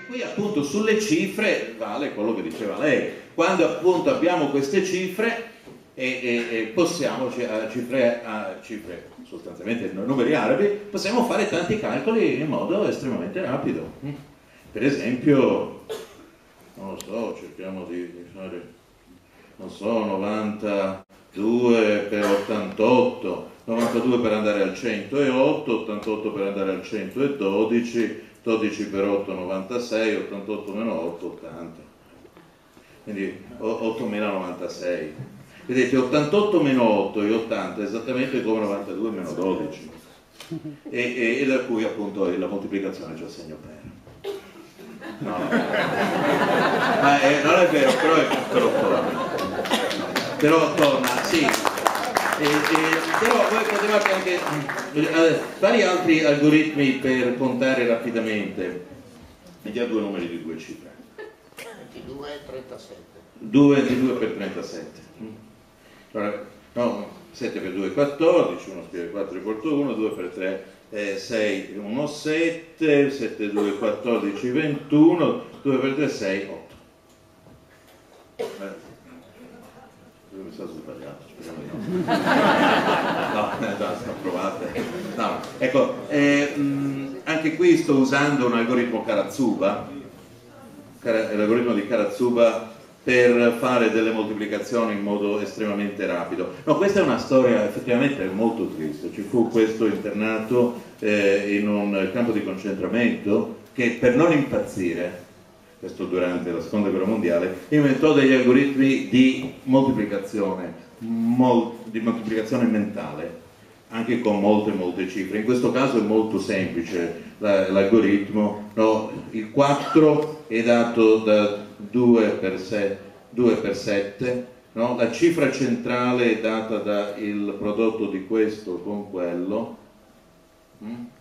qui appunto sulle cifre vale quello che diceva lei. Quando appunto abbiamo queste cifre e possiamo a cifre sostanzialmente numeri arabi, possiamo fare tanti calcoli in modo estremamente rapido. Per esempio, non lo so, cerchiamo di fare, non so, 92 per 88, 92 per andare al 108, 88 per andare al 112, 12 per 8 96, 88 meno 8 80, quindi 8096. Vedete, 88 meno 8 è 80, esattamente come 92 meno 12, e da cui appunto la moltiplicazione c'è il segno per. No, non è vero, però torna, sì. Però voi potevate anche vari altri algoritmi per contare rapidamente. Vediamo due numeri di due cifre. 22 e 37. 2 di 2 per 37. Allora, no, 7 per 2 è 14, 1 per 4 è 1, 2 per 3 6, 1, 7, 7, 2, 14, 21, 2 per 3, 6, 8. Mi sta sbagliato, speriamo di no. No, sta provate. No, ecco, anche qui sto usando un algoritmo Karatsuba, l'algoritmo di Karatsuba, per fare delle moltiplicazioni in modo estremamente rapido. No, questa è una storia effettivamente molto triste. Ci fu questo internato in un campo di concentramento che, per non impazzire, questo durante la seconda guerra mondiale, inventò degli algoritmi di moltiplicazione mentale, anche con molte cifre. In questo caso è molto semplice l'algoritmo, no? Il 4 è dato da 2 per 7, no? La cifra centrale è data dal prodotto di questo con quello,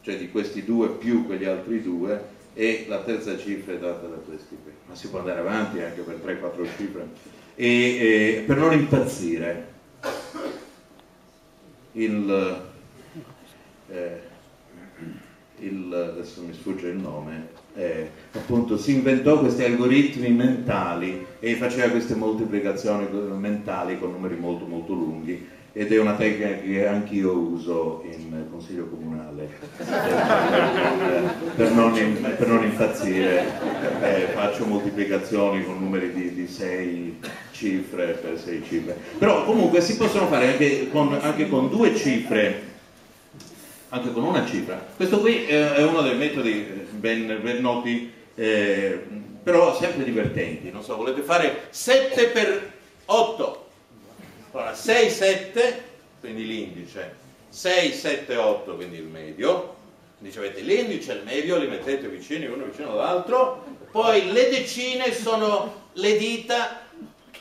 cioè di questi due più quegli altri due, e la terza cifra è data da questi qui. Ma si può andare avanti anche per 3-4 cifre. E per non impazzire, adesso mi sfugge il nome, appunto si inventò questi algoritmi mentali e faceva queste moltiplicazioni mentali con numeri molto lunghi, ed è una tecnica che anch'io uso in consiglio comunale per non impazzire. Faccio moltiplicazioni con numeri di 6 cifre per 6 cifre, però comunque si possono fare anche con due cifre, anche con una cifra. Questo qui è uno dei metodi ben noti, però sempre divertenti. Non so, volete fare 7 per 8? Allora, 6, 7, quindi l'indice, 6, 7, 8, quindi il medio. Quindi avete l'indice e il medio, li mettete vicini uno vicino all'altro, poi le decine sono le dita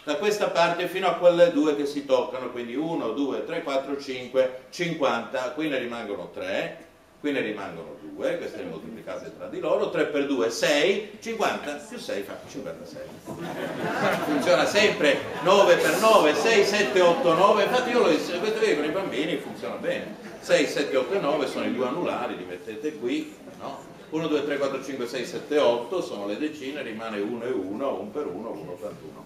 da questa parte fino a quelle due che si toccano, quindi 1, 2, 3, 4, 5, 50, qui ne rimangono 3, qui ne rimangono 2, queste le moltiplicate tra di loro, 3 per 2 6, 50 più 6 fa 56. Funziona sempre 9 per 9, 6, 7, 8, 9, infatti io questo con i bambini funziona bene. 6, 7, 8 e 9 sono i due anulari, li mettete qui, no? 1, 2, 3, 4, 5, 6, 7, 8 sono le decine, rimane 1 e 1, 1 per 1, 1 per 1.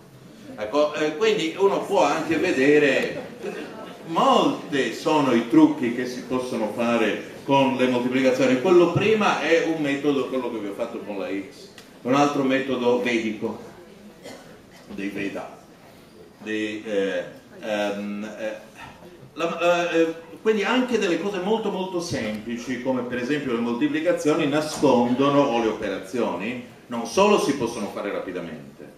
Ecco, quindi uno può anche vedere, molti sono i trucchi che si possono fare con le moltiplicazioni. Quello prima è un metodo, quello che vi ho fatto con la X, un altro metodo vedico, dei Veda, quindi anche delle cose molto semplici, come per esempio le moltiplicazioni, nascondono, o le operazioni, non solo si possono fare rapidamente,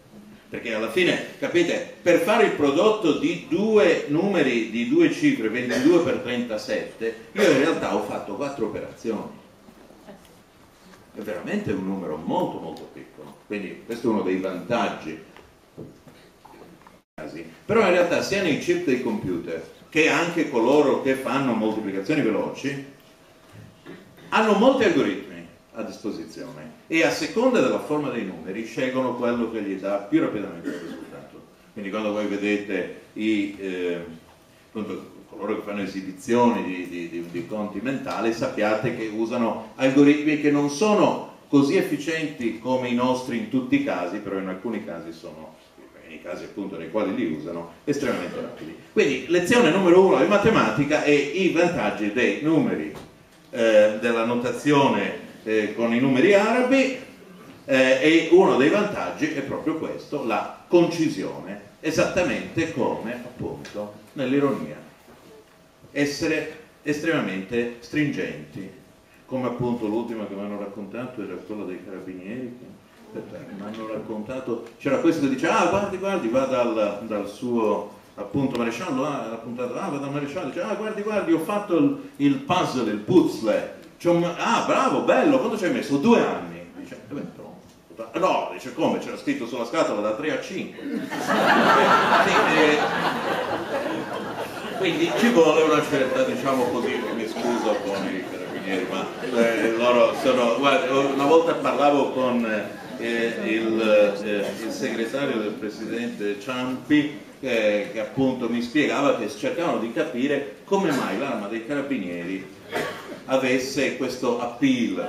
perché alla fine, capite, per fare il prodotto di due numeri di due cifre, 22 per 37, io in realtà ho fatto 4 operazioni. È veramente un numero molto piccolo, quindi questo è uno dei vantaggi. Però in realtà sia nei chip dei computer che anche coloro che fanno moltiplicazioni veloci hanno molti algoritmi a disposizione, e a seconda della forma dei numeri scelgono quello che gli dà più rapidamente il risultato. Quindi quando voi vedete coloro che fanno esibizioni di conti mentali, sappiate che usano algoritmi che non sono così efficienti come i nostri in tutti i casi, però in alcuni casi sono, nei casi appunto nei quali li usano, estremamente rapidi. Quindi lezione numero 1 di matematica e i vantaggi dei numeri, della notazione con i numeri arabi, e uno dei vantaggi è proprio questo, la concisione, esattamente come appunto nell'ironia, essere estremamente stringenti, come appunto l'ultima che mi hanno raccontato era quella dei carabinieri, mi hanno raccontato, c'era questo che dice guardi, va dal suo appunto maresciallo, va dal maresciallo, dice guardi, ho fatto il puzzle, il puzzle, bravo, bello, quanto ci hai messo? 2 anni. Dice, no, dice, come? C'era scritto sulla scatola da 3 a 5. Quindi ci vuole una certa, diciamo così, mi scuso con i carabinieri, ma loro sono, guarda, una volta parlavo con il segretario del presidente Ciampi, che appunto mi spiegava che cercavano di capire come mai l'Arma dei Carabinieri avesse questo appeal.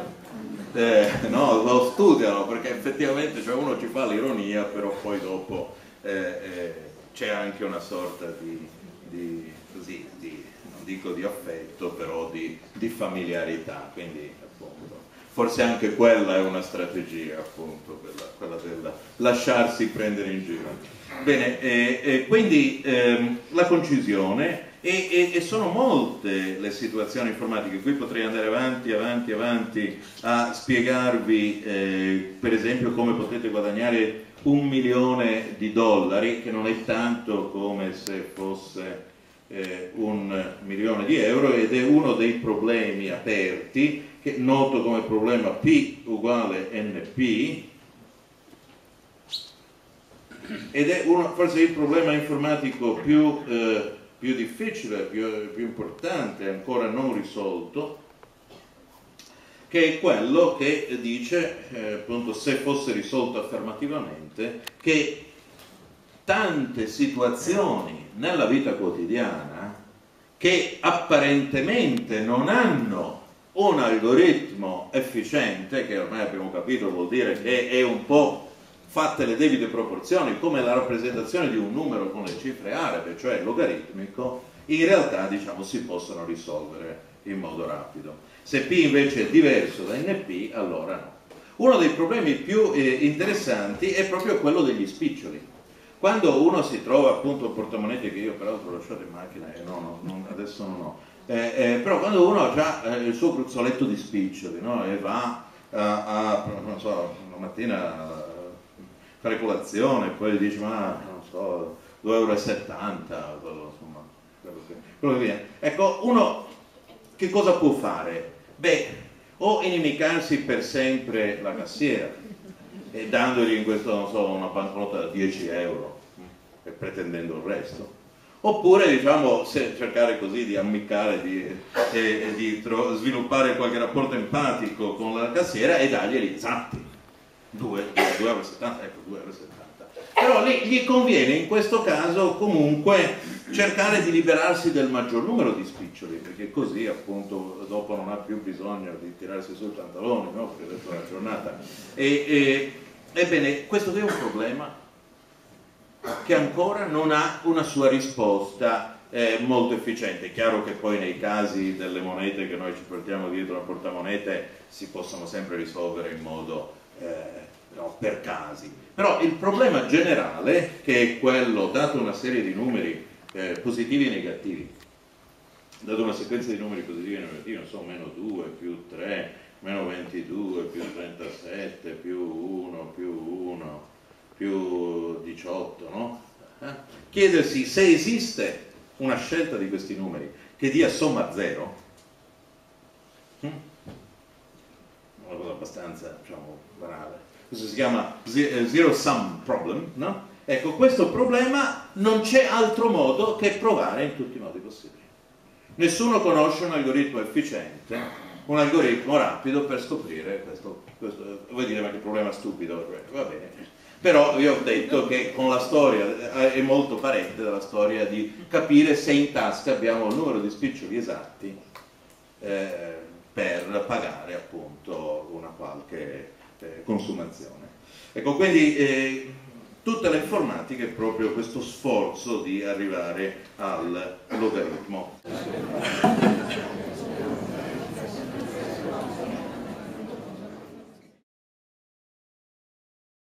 No, lo studiano perché effettivamente, cioè, uno ci fa l'ironia, però poi dopo c'è anche una sorta di non dico di affetto, però di familiarità, quindi appunto forse anche quella è una strategia, appunto, quella del lasciarsi prendere in giro. Bene, quindi la concisione, e sono molte le situazioni informatiche. Qui potrei andare avanti a spiegarvi per esempio come potete guadagnare $1 milione, che non è tanto come se fosse €1 milione, ed è uno dei problemi aperti, che noto come problema P uguale NP, ed è forse il problema informatico più difficile, più importante, ancora non risolto, che è quello che dice, appunto, se fosse risolto affermativamente, che tante situazioni nella vita quotidiana che apparentemente non hanno un algoritmo efficiente, che ormai abbiamo capito vuol dire che è un po' fatte le debite proporzioni, come la rappresentazione di un numero con le cifre arabe, cioè logaritmico, in realtà, diciamo, si possono risolvere in modo rapido. Se P invece è diverso da NP, allora no. Uno dei problemi più interessanti è proprio quello degli spiccioli. Quando uno si trova appunto portamonete, che io peraltro ho lasciato in macchina, adesso non ho, però quando uno ha già il suo gruzzoletto di spiccioli, no? E va non so, una mattina fare colazione, poi dici, ma non so, €2,70, insomma, quello che viene. Ecco, uno che cosa può fare? Beh, o inimicarsi per sempre la cassiera, e dandogli in questo, non so, una banconota da €10 e pretendendo il resto, oppure, diciamo, cercare così di ammiccare, di sviluppare qualche rapporto empatico con la cassiera e darglieli esatti. €2,70, ecco, €2,70. Però gli conviene in questo caso comunque cercare di liberarsi del maggior numero di spiccioli, perché così appunto dopo non ha più bisogno di tirarsi sul pantalone, no? Perché adesso è una giornata. Ebbene, questo è un problema che ancora non ha una sua risposta molto efficiente. È chiaro che poi nei casi delle monete che noi ci portiamo dietro a portamonete si possono sempre risolvere in modo no, per casi, però il problema generale, che è quello, dato una serie di numeri positivi e negativi, dato una sequenza di numeri positivi e negativi, non so, -2, +3, -22, +37, +1, +1, +18, no? Chiedersi se esiste una scelta di questi numeri che dia somma 0, una cosa abbastanza, diciamo, banale. Questo si chiama zero sum problem, no? Ecco, questo problema non c'è altro modo che provare in tutti i modi possibili. Nessuno conosce un algoritmo efficiente, un algoritmo rapido per scoprire questo. Vuoi dire, ma che problema stupido? Va bene. Però vi ho detto che con la storia è molto parente dalla storia di capire se in tasca abbiamo il numero di spiccioli esatti per pagare appunto una qualche consumazione. Ecco, quindi tutta l'informatica è proprio questo sforzo di arrivare al logaritmo.